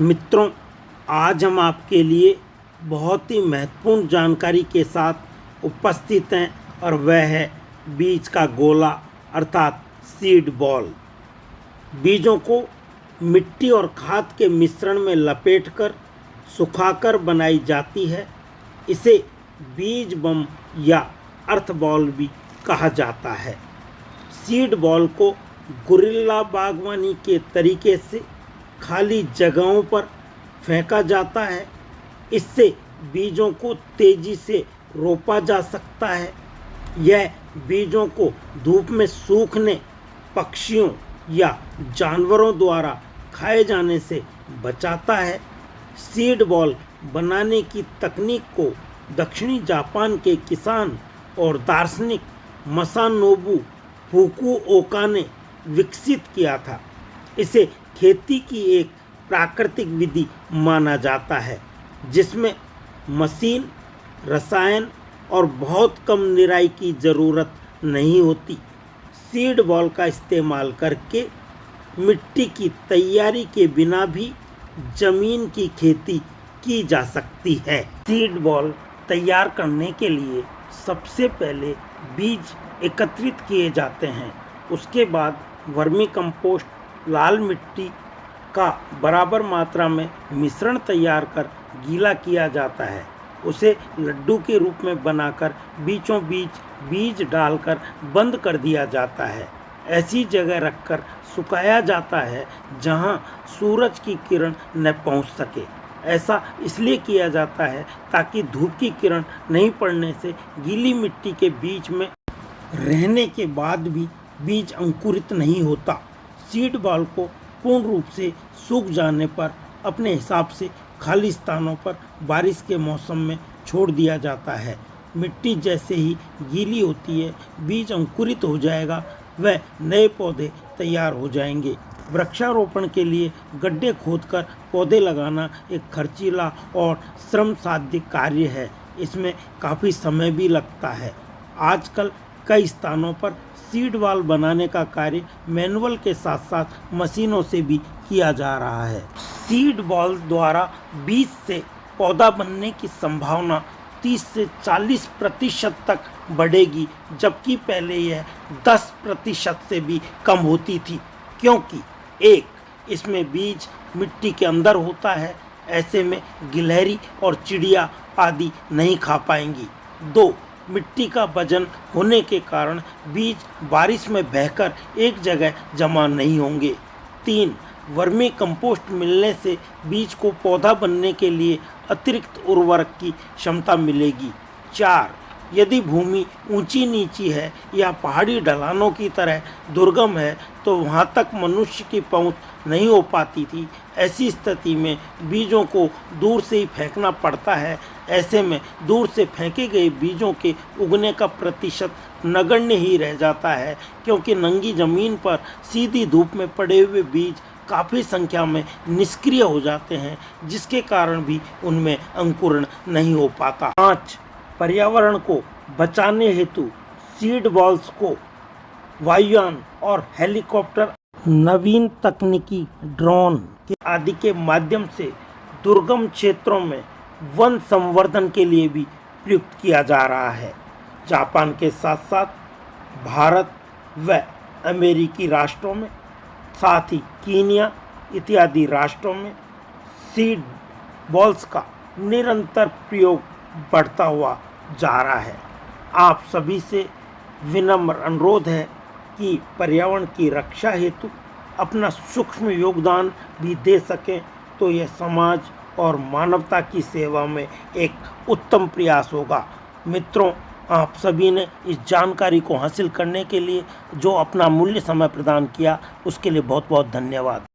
मित्रों, आज हम आपके लिए बहुत ही महत्वपूर्ण जानकारी के साथ उपस्थित हैं और वह है बीज का गोला अर्थात सीड बॉल। बीजों को मिट्टी और खाद के मिश्रण में लपेटकर सुखाकर बनाई जाती है। इसे बीज बम या अर्थ बॉल भी कहा जाता है। सीड बॉल को गुरिल्ला बागवानी के तरीके से खाली जगहों पर फेंका जाता है। इससे बीजों को तेजी से रोपा जा सकता है। यह बीजों को धूप में सूखने, पक्षियों या जानवरों द्वारा खाए जाने से बचाता है। सीड बॉल बनाने की तकनीक को दक्षिणी जापान के किसान और दार्शनिक मसानोबु फुकुओका ने विकसित किया था। इसे खेती की एक प्राकृतिक विधि माना जाता है जिसमें मशीन, रसायन और बहुत कम निराई की ज़रूरत नहीं होती। सीड बॉल का इस्तेमाल करके मिट्टी की तैयारी के बिना भी ज़मीन की खेती की जा सकती है। सीड बॉल तैयार करने के लिए सबसे पहले बीज एकत्रित किए जाते हैं। उसके बाद वर्मी कंपोस्ट, लाल मिट्टी का बराबर मात्रा में मिश्रण तैयार कर गीला किया जाता है। उसे लड्डू के रूप में बनाकर बीचों बीच बीज डालकर बंद कर दिया जाता है। ऐसी जगह रखकर सुखाया जाता है जहां सूरज की किरण न पहुंच सके। ऐसा इसलिए किया जाता है ताकि धूप की किरण नहीं पड़ने से गीली मिट्टी के बीच में रहने के बाद भी बीज अंकुरित नहीं होता। सीड बॉल को पूर्ण रूप से सूख जाने पर अपने हिसाब से खाली स्थानों पर बारिश के मौसम में छोड़ दिया जाता है। मिट्टी जैसे ही गीली होती है, बीज अंकुरित हो जाएगा, वह नए पौधे तैयार हो जाएंगे। वृक्षारोपण के लिए गड्ढे खोदकर पौधे लगाना एक खर्चीला और श्रम साध्य कार्य है। इसमें काफ़ी समय भी लगता है। आजकल कई स्थानों पर सीड बॉल बनाने का कार्य मैनुअल के साथ साथ मशीनों से भी किया जा रहा है। सीड बॉल द्वारा बीज से पौधा बनने की संभावना 30 से 40% तक बढ़ेगी, जबकि पहले यह 10% से भी कम होती थी, क्योंकि एक, इसमें बीज मिट्टी के अंदर होता है। ऐसे में गिलहरी और चिड़िया आदि नहीं खा पाएंगी। 2, मिट्टी का वजन होने के कारण बीज बारिश में बहकर एक जगह जमा नहीं होंगे। 3, वर्मी कंपोस्ट मिलने से बीज को पौधा बनने के लिए अतिरिक्त उर्वरक की क्षमता मिलेगी। 4, यदि भूमि ऊंची नीची है या पहाड़ी ढलानों की तरह दुर्गम है तो वहां तक मनुष्य की पहुंच नहीं हो पाती थी। ऐसी स्थिति में बीजों को दूर से ही फेंकना पड़ता है। ऐसे में दूर से फेंके गए बीजों के उगने का प्रतिशत नगण्य ही रह जाता है, क्योंकि नंगी ज़मीन पर सीधी धूप में पड़े हुए बीज काफ़ी संख्या में निष्क्रिय हो जाते हैं, जिसके कारण भी उनमें अंकुरण नहीं हो पाता। 5, पर्यावरण को बचाने हेतु सीड बॉल्स को वायुयान और हेलीकॉप्टर, नवीन तकनीकी ड्रोन आदि के माध्यम से दुर्गम क्षेत्रों में वन संवर्धन के लिए भी प्रयुक्त किया जा रहा है। जापान के साथ साथ भारत व अमेरिकी राष्ट्रों में, साथ ही कीनिया इत्यादि राष्ट्रों में सीड बॉल्स का निरंतर प्रयोग बढ़ता हुआ जा रहा है। आप सभी से विनम्र अनुरोध है कि पर्यावरण की रक्षा हेतु अपना सूक्ष्म योगदान भी दे सकें, तो यह समाज और मानवता की सेवा में एक उत्तम प्रयास होगा। मित्रों, आप सभी ने इस जानकारी को हासिल करने के लिए जो अपना मूल्य समय प्रदान किया, उसके लिए बहुत बहुत धन्यवाद।